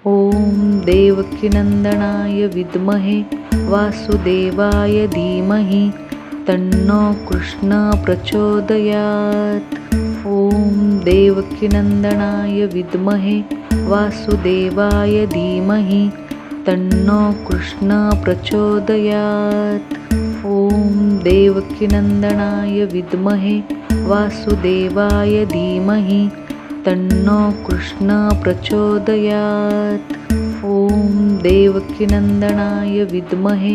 ॐ देवकीनन्दनाय विद्महे वासुदेवाय धीमहि तन्नो कृष्णः प्रचोदयात्। ॐ देवकीनन्दनाय विद्महे वासुदेवाय धीमहि तन्नो कृष्णः प्रचोदयात्। ॐ देवकीनन्दनाय विद्महे वासुदेवाय धीमहि तन्नो कृष्णः प्रचोदयात्। ॐ देवकीनन्दनाय विद्महे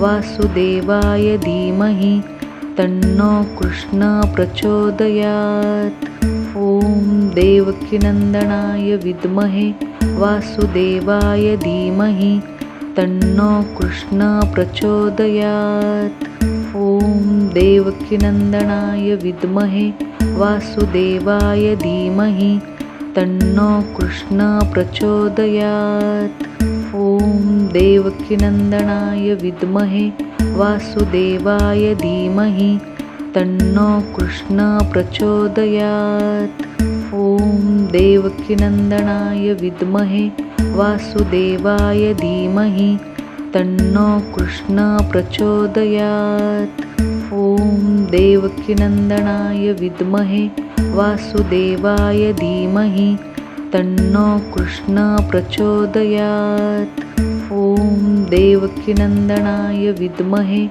वासुदेवाय धीमहि तन्नो कृष्णः प्रचोदयात्। ॐ देवकीनन्दनाय विद्महे वासुदेवाय धीमहि तन्नो कृष्णः प्रचोदयात्। ॐ देवकीनन्दनाय विद्महे वासुदेवाय धीमहि तन्नो कृष्णः प्रचोदयात्। ॐ देवकीनन्दनाय विद्महे वासुदेवाय धीमहि तन्नो कृष्णः प्रचोदयात्। ॐ देवकीनन्दनाय विद्महे वासुदेवाय धीमहि तन्नो कृष्णः प्रचोदयात्। ॐ देवकीनन्दनाय विद्महे वासुदेवाय धीमहि तन्नो कृष्णः प्रचोदयात्। ॐ देवकीनन्दनाय विद्महे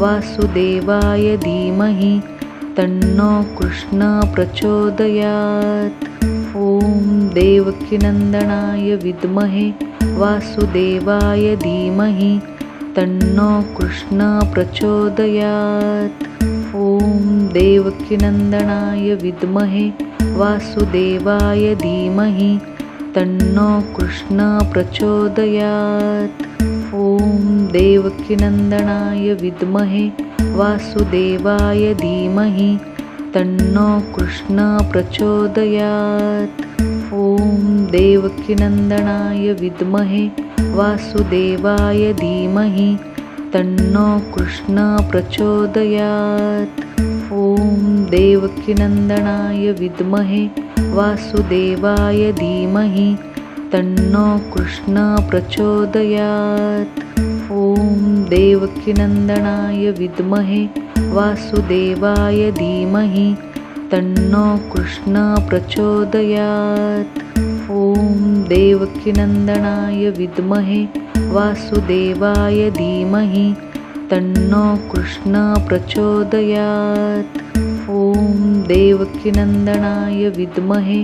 वासुदेवाय धीमहि तन्नो कृष्णः प्रचोदयात्। ॐ देवकीनन्दनाय विद्महे वासुदेवाय धीमहि तन्नो कृष्णः प्रचोदयात्। ॐ देवकीनन्दनाय विद्महे वासुदेवाय धीमहि तन्नो कृष्णः प्रचोदयात्। ॐ देवकीनन्दनाय विद्महे वासुदेवाय धीमहि तन्नो कृष्णः प्रचोदयात्। ॐ देवकीनन्दनाय विद्महे वासुदेवाय धीमहि तन्नो कृष्णः प्रचोदयात्। ॐ देवकीनन्दनाय विद्महे वासुदेवाय धीमहि तन्नो कृष्णः प्रचोदयात्। ॐ देवकीनन्दनाय विद्महे वासुदेवाय धीमहि तन्नो कृष्णः प्रचोदयात्। ॐ देवकीनन्दनाय विद्महे वासुदेवाय धीमहि तन्नो कृष्णः प्रचोदयात्। ॐ देवकीनन्दनाय विद्महे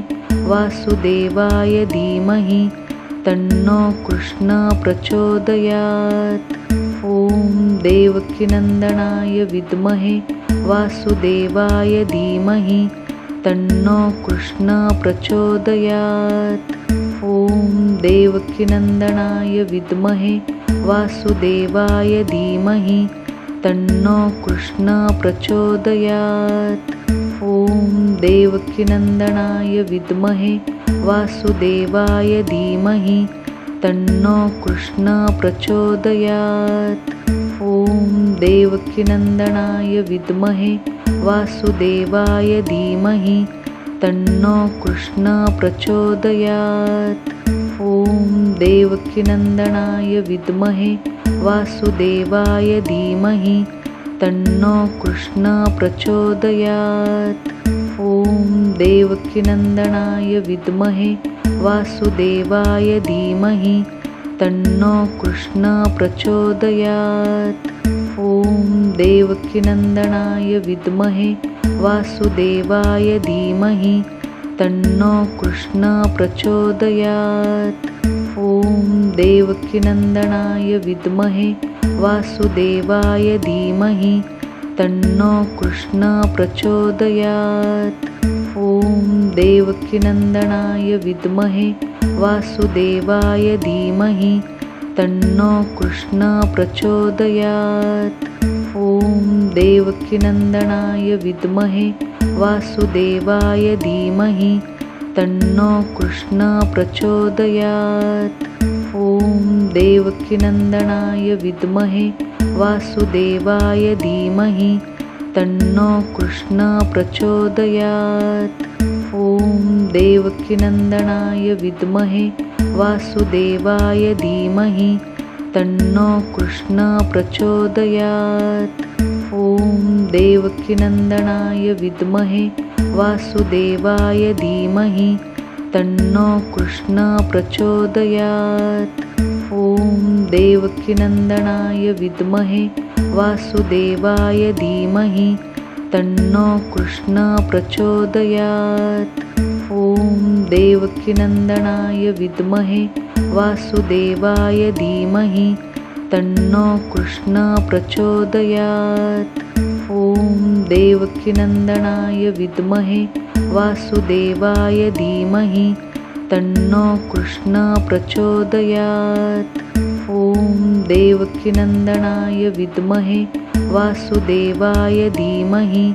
वासुदेवाय धीमहि तन्नो कृष्णः प्रचोदयात्। ॐ देवकीनन्दनाय विद्महे वासुदेवाय धीमहि तन्नो कृष्णः प्रचोदयात्। ॐ देवकीनन्दनाय विद्महे वासुदेवाय धीमहि तन्नो कृष्णः प्रचोदयात्। ॐ देवकीनन्दनाय विद्महे वासुदेवाय धीमहि तन्नो कृष्णः प्रचोदयात्। ॐ देवकीनन्दनाय विद्महे वासुदेवाय धीमहि तन्नो कृष्णः प्रचोदयात्। ॐ देवकीनन्दनाय विद्महे वासुदेवाय धीमहि तन्नो कृष्णः प्रचोदयात्। ॐ देवकीनन्दनाय विद्महे वासुदेवाय धीमहि तन्नो कृष्णः प्रचोदयात्। ॐ देवकीनन्दनाय विद्महे वासुदेवाय धीमहि तन्नो कृष्णः प्रचोदयात्। ॐ देवकीनन्दनाय विद्महे वासुदेवाय धीमहि तन्नो कृष्णः प्रचोदयात्। ॐ देवकीनन्दनाय विद्महे वासुदेवाय धीमहि तन्नो कृष्णः प्रचोदयात्। ॐ देवकीनन्दनाय विद्महे वासुदेवाय धीमहि तन्नो कृष्णः प्रचोदयात्। ॐ देवकीनन्दनाय विद्महे वासुदेवाय धीमहि तन्नो कृष्णः प्रचोदयात्। ॐ देवकीनन्दनाय विद्महे वासुदेवाय धीमहि तन्नो कृष्णः प्रचोदयात्। ॐ देवकीनन्दनाय विद्महे वासुदेवाय धीमहि तन्नो कृष्णः प्रचोदयात्। ॐ देवकीनन्दनाय विद्महे वासुदेवाय धीमहि तन्नो कृष्णः प्रचोदयात्। ॐ देवकीनन्दनाय विद्महे वासुदेवाय धीमहि तन्नो कृष्णः प्रचोदयात्। ॐ देवकीनन्दनाय विद्महे वासुदेवाय धीमहि तन्नो कृष्णः प्रचोदयात्। ॐ देवकीनन्दनाय विद्महे वासुदेवाय धीमहि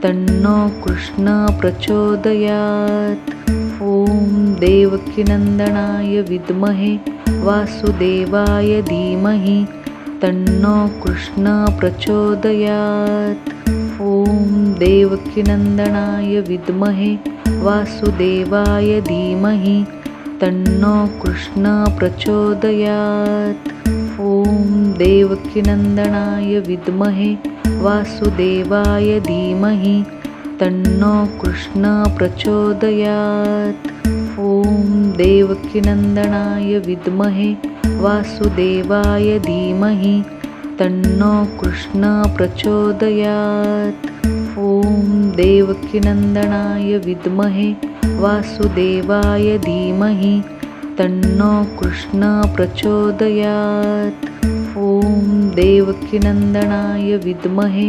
तन्नो कृष्णः प्रचोदयात्। ॐ देवकीनन्दनाय विद्महे वासुदेवाय धीमहि तन्नो कृष्णः प्रचोदयात्। ॐ देवकीनन्दनाय विद्महे वासुदेवाय धीमहि तन्नो कृष्णः प्रचोदयात्। ॐ देवकीनन्दनाय विद्महे वासुदेवाय धीमहि तन्नो कृष्णः प्रचोदयात्। ॐ देवकीनन्दनाय विद्महे वासुदेवाय धीमहि तन्नो कृष्णः प्रचोदयात्। ॐ देवकीनन्दनाय विद्महे वासुदेवाय धीमहि तन्नो कृष्णः प्रचोदयात्। ॐ देवकीनन्दनाय विद्महे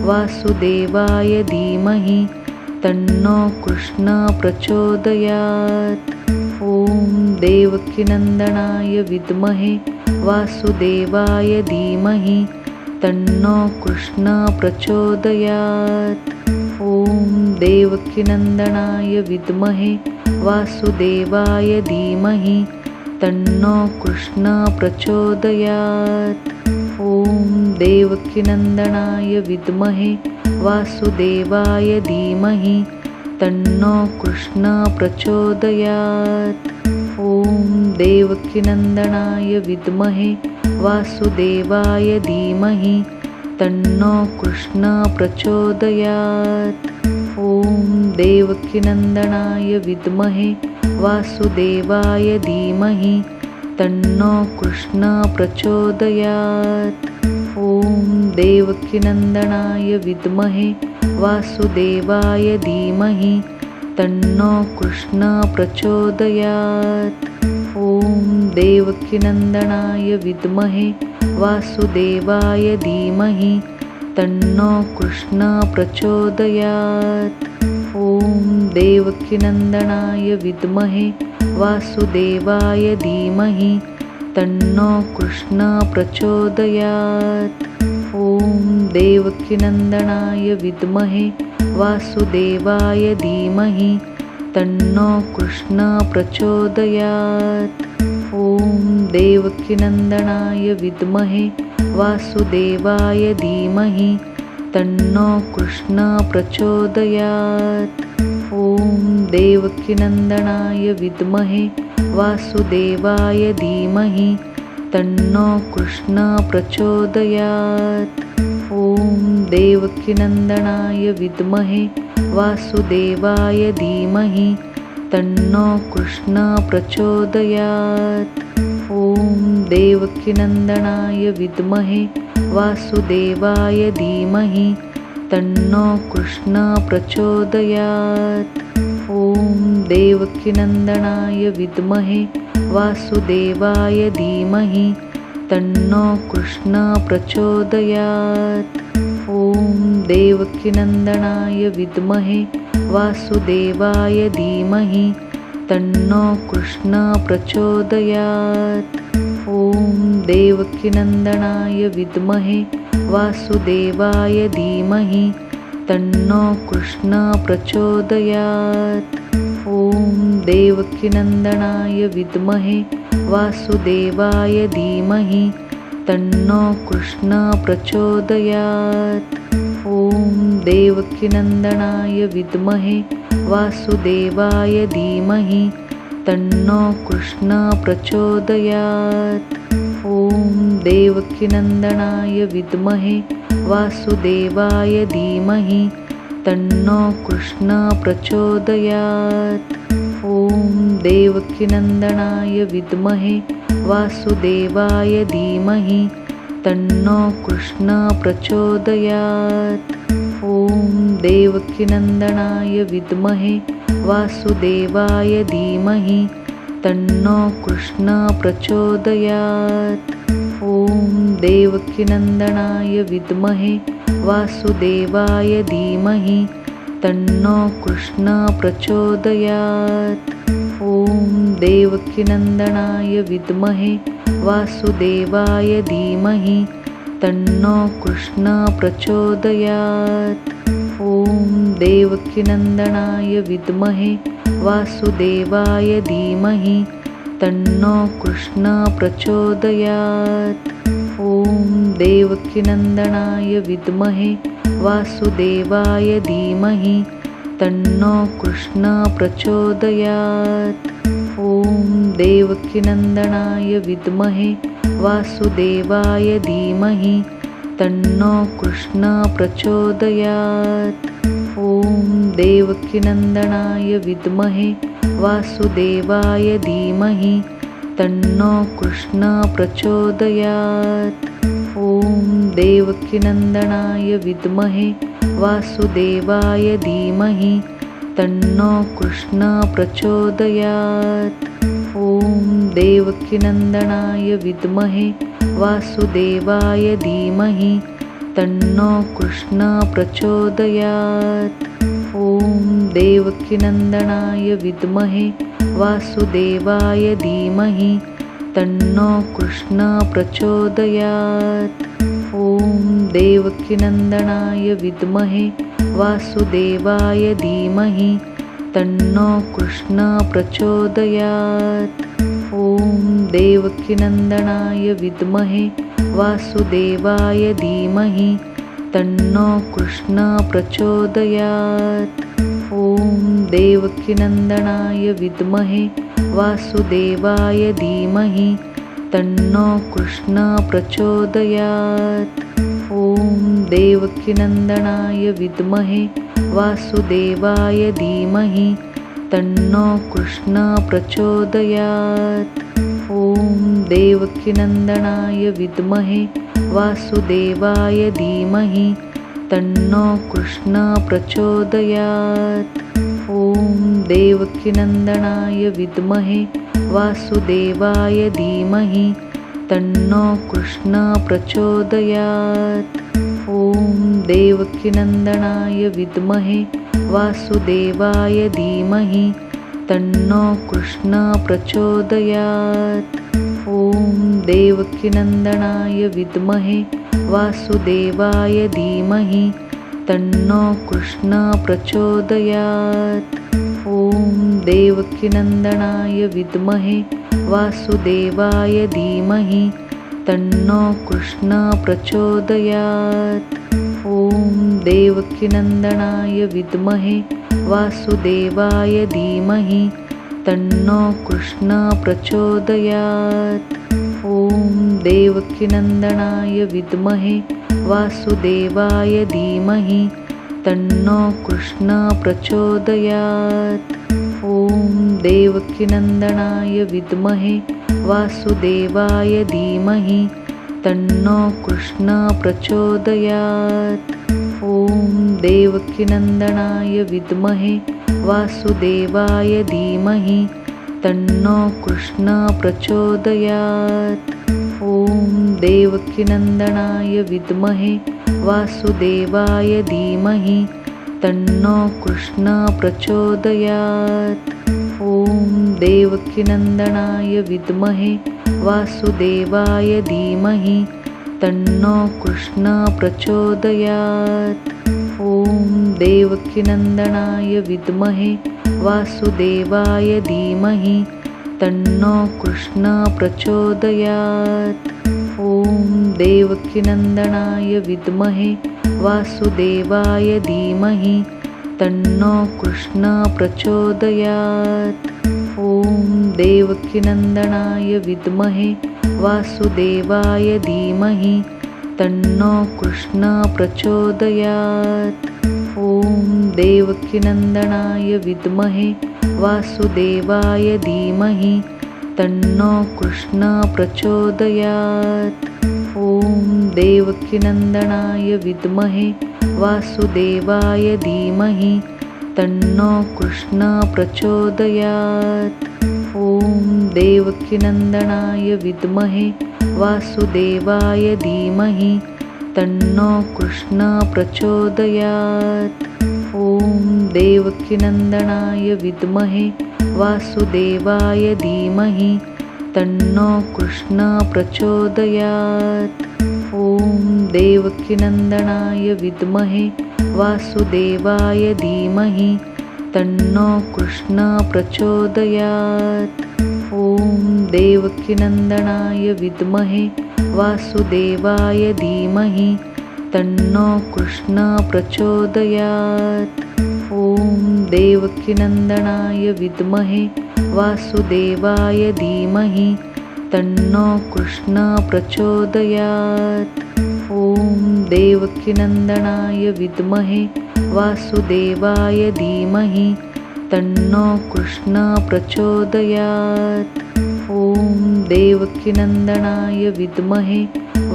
वासुदेवाय धीमहि तन्नो कृष्णः प्रचोदयात्। ॐ देवकीनन्दनाय विद्महे वासुदेवाय धीमहि तन्नो कृष्णः प्रचोदयात्। ॐ देवकीनन्दनाय विद्महे वासुदेवाय धीमहि तन्नो कृष्णः प्रचोदयात्। ॐ देवकीनन्दनाय विद्महे वासुदेवाय धीमहि तन्नो कृष्णः प्रचोदयात्। ॐ देवकीनन्दनाय विद्महे वासुदेवाय धीमहि तन्नो कृष्णः प्रचोदयात्। ॐ देवकीनन्दनाय विद्महे वासुदेवाय धीमहि तन्नो कृष्णः प्रचोदयात्। ॐ देवकीनन्दनाय विद्महे वासुदेवाय धीमहि तन्नो कृष्णः प्रचोदयात्। ॐ देवकीनन्दनाय विद्महे वासुदेवाय धीमहि तन्नो कृष्णः प्रचोदयात्। ॐ देवकीनन्दनाय विद्महे वासुदेवाय धीमहि तन्नो कृष्णः प्रचोदयात्। ॐ देवकीनन्दनाय विद्महे वासुदेवाय धीमहि तन्नो कृष्णः प्रचोदयात्। ॐ देवकीनन्दनाय विद्महे वासुदेवाय धीमहि तन्नो कृष्णः प्रचोदयात्। ॐ देवकीनन्दनाय विद्महे वासुदेवाय धीमहि तन्नो कृष्णः प्रचोदयात्। ॐ देवकीनन्दनाय विद्महे वासुदेवाय धीमहि तन्नो कृष्णः प्रचोदयात्। ॐ देवकीनन्दनाय विद्महे वासुदेवाय धीमहि तन्नो कृष्णः प्रचोदयात्। ॐ देवकीनन्दनाय विद्महे वासुदेवाय धीमहि तन्नो कृष्णः प्रचोदयात्। ॐ देवकीनन्दनाय विद्महे वासुदेवाय धीमहि तन्नो कृष्णः प्रचोदयात्। ॐ देवकीनन्दनाय विद्महे वासुदेवाय धीमहि तन्नो कृष्णः प्रचोदयात्। ॐ देवकीनन्दनाय विद्महे वासुदेवाय धीमहि तन्नो कृष्णः प्रचोदयात्। ॐ देवकीनन्दनाय विद्महे वासुदेवाय धीमहि तन्नो कृष्ण प्रचोदयात्। ॐ देवकीनन्दनाय विद्महे वासुदेवाय धीमहि तन्नो कृष्ण प्रचोदयात्। ॐ देवकीनन्दनाय विद्महे वासुदेवाय धीमहि तन्नो कृष्ण प्रचोदयात्। ॐ देवकीनन्दनाय विद्महे वासुदेवाय धीमहि तन्नो कृष्ण प्रचोदयात्। ॐ देवकीनन्दनाय विद्महे वासुदेवाय धीमहि तन्नो कृष्ण प्रचोदयात्। ॐ देवकीनन्दनाय विद्महे वासुदेवाय धीमहि तन्नो कृष्ण प्रचोदयात्। ॐ देवकीनन्दनाय विद्महे वासुदेवाय धीमहि तन्नो कृष्ण प्रचोदयात्। ॐ देवकीनन्दनाय विद्महे वासुदेवाय धीमहि तन्नो कृष्ण प्रचोदयात्। ॐ देवकीनन्दनाय विद्महे वासुदेवाय धीमहि तन्नो कृष्ण प्रचोदयात्। ॐ देवकीनन्दनाय विद्महे वासुदेवाय धीमहि तन्नो कृष्ण प्रचोदयात्। ॐ देवकीनन्दनाय विद्महे वासुदेवाय धीमहि तन्नो कृष्ण प्रचोदयात्। ॐ देवकीनन्दनाय विद्महे वासुदेवाय धीमहि तन्नो कृष्ण प्रचोदयात्। ॐ देवकीनन्दनाय विद्महे वासुदेवाय धीमहि तन्नो कृष्ण प्रचोदयात्। ॐ देवकीनन्दनाय विद्महे वासुदेवाय धीमहि तन्नो कृष्ण प्रचोदयात्। ॐ देवकीनन्दनाय विद्महे वासुदेवाय धीमहि तन्नो कृष्ण प्रचोदयात्। ॐ देवकीनन्दनाय विद्महे वासुदेवाय धीमहि तन्नो कृष्ण प्रचोदयात्। ॐ देवकीनन्दनाय विद्महे वासुदेवाय धीमहि तन्नो कृष्ण प्रचोदयात्। ॐ देवकीनन्दनाय विद्महे वासुदेवाय धीमहि तन्नो कृष्ण प्रचोदयात्। ॐ देवकीनन्दनाय विद्महे वासुदेवाय धीमहि तन्नो कृष्ण प्रचोदयात्। ॐ देवकीनन्दनाय विद्महे वासुदेवाय धीमहि तन्नो कृष्ण प्रचोदयात्। ॐ देवकीनन्दनाय विद्महे वासुदेवाय धीमहि तन्नो कृष्ण प्रचोदयात्। ॐ देवकीनन्दनाय विद्महे वासुदेवाय धीमहि तन्नो कृष्ण प्रचोदयात्। ॐ देवकीनन्दनाय विद्महे वासुदेवाय धीमहि तन्नो कृष्ण प्रचोदयात्। ॐ देवकीनन्दनाय विद्महे वासुदेवाय धीमहि तन्नो कृष्ण प्रचोदयात्। ॐ देवकीनन्दनाय विद्महे वासुदेवाय धीमहि तन्नो कृष्ण प्रचोदयात्। ॐ देवकीनन्दनाय विद्महे वासुदेवाय धीमहि तन्नो कृष्ण प्रचोदयात्। ॐ देवकीनन्दनाय विद्महे वासुदेवाय धीमहि तन्नो कृष्ण प्रचोदयात्। ॐ देवकीनन्दनाय विद्महे वासुदेवाय धीमहि तन्नो कृष्ण प्रचोदयात्। ॐ देवकीनन्दनाय विद्महे वासुदेवाय धीमहि तन्नो कृष्ण प्रचोदयात्। ॐ देवकीनन्दनाय विद्महे वासुदेवाय धीमहि तन्नो कृष्ण प्रचोदयात्। ॐ देवकीनन्दनाय विद्महे वासुदेवाय धीमहि तन्नो कृष्णः प्रचोदयात्। ॐ देवकीनन्दनाय विद्महे वासुदेवाय धीमहि तन्नो कृष्णः प्रचोदयात्। ॐ देवकीनन्दनाय विद्महे वासुदेवाय धीमहि तन्नो कृष्णः प्रचोदयात्। ॐ देवकीनन्दनाय विद्महे वासुदेवाय धीमहि तन्नो कृष्णः प्रचोदयात्। ॐ देवकीनन्दनाय विद्महे वासुदेवाय धीमहि तन्नो कृष्णः प्रचोदयात्। ॐ देवकीनन्दनाय विद्महे वासुदेवाय धीमहि तन्नो कृष्णः प्रचोदयात्। ॐ देवकीनन्दनाय विद्महे वासुदेवाय धीमहि तन्नो कृष्णः प्रचोदयात्। ॐ देवकीनन्दनाय विद्महे वासुदेवाय धीमहि तन्नो कृष्णः प्रचोदयात्। ॐ देवकीनन्दनाय विद्महे वासुदेवाय धीमहि तन्नो कृष्णः प्रचोदयात्। ॐ देवकीनन्दनाय विद्महे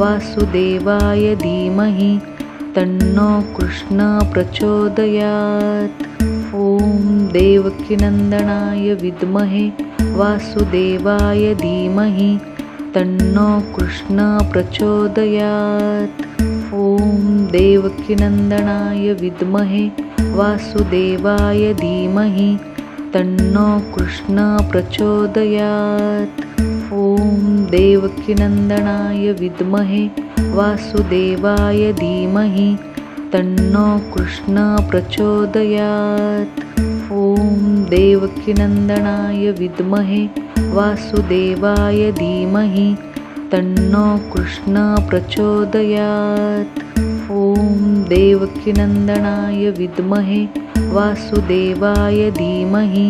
वासुदेवाय धीमहि तन्नो कृष्णः प्रचोदयात्। ॐ देवकीनन्दनाय विद्महे वासुदेवाय धीमहि तन्नो कृष्णः प्रचोदयात्। ॐ देवकीनन्दनाय विद्महे वासुदेवाय धीमहि तन्नो कृष्णः प्रचोदयात्। ॐ देवकीनन्दनाय विद्महे वासुदेवाय धीमहि तन्नो कृष्णः प्रचोदयात्। ॐ देवकीनन्दनाय विद्महे वासुदेवाय धीमहि तन्नो कृष्णः प्रचोदयात्। ॐ देवकीनन्दनाय विद्महे वासुदेवाय धीमहि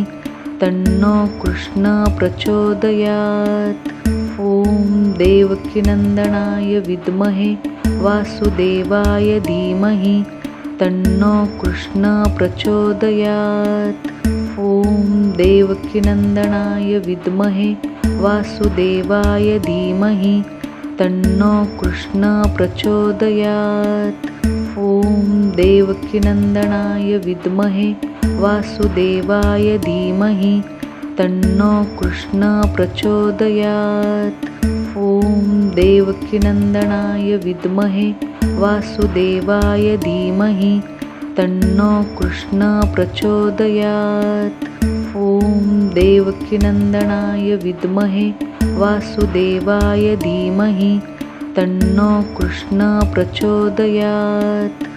तन्नो कृष्णः प्रचोदयात्। ॐ देवकीनन्दनाय विद्महे वासुदेवाय धीमहि तन्नो कृष्णः प्रचोदयात्। ॐ देवकीनन्दनाय विद्महे वासुदेवाय धीमहि तन्नो कृष्णः प्रचोदयात्। ॐ देवकीनन्दनाय विद्महे वासुदेवाय धीमहि तन्नो कृष्णः प्रचोदयात्। ॐ देवकीनन्दनाय विद्महे वासुदेवाय धीमहि तन्नो कृष्णः प्रचोदयात्। ॐ देवकीनन्दनाय विद्महे वासुदेवाय धीमहि तन्नो कृष्णः प्रचोदयात्।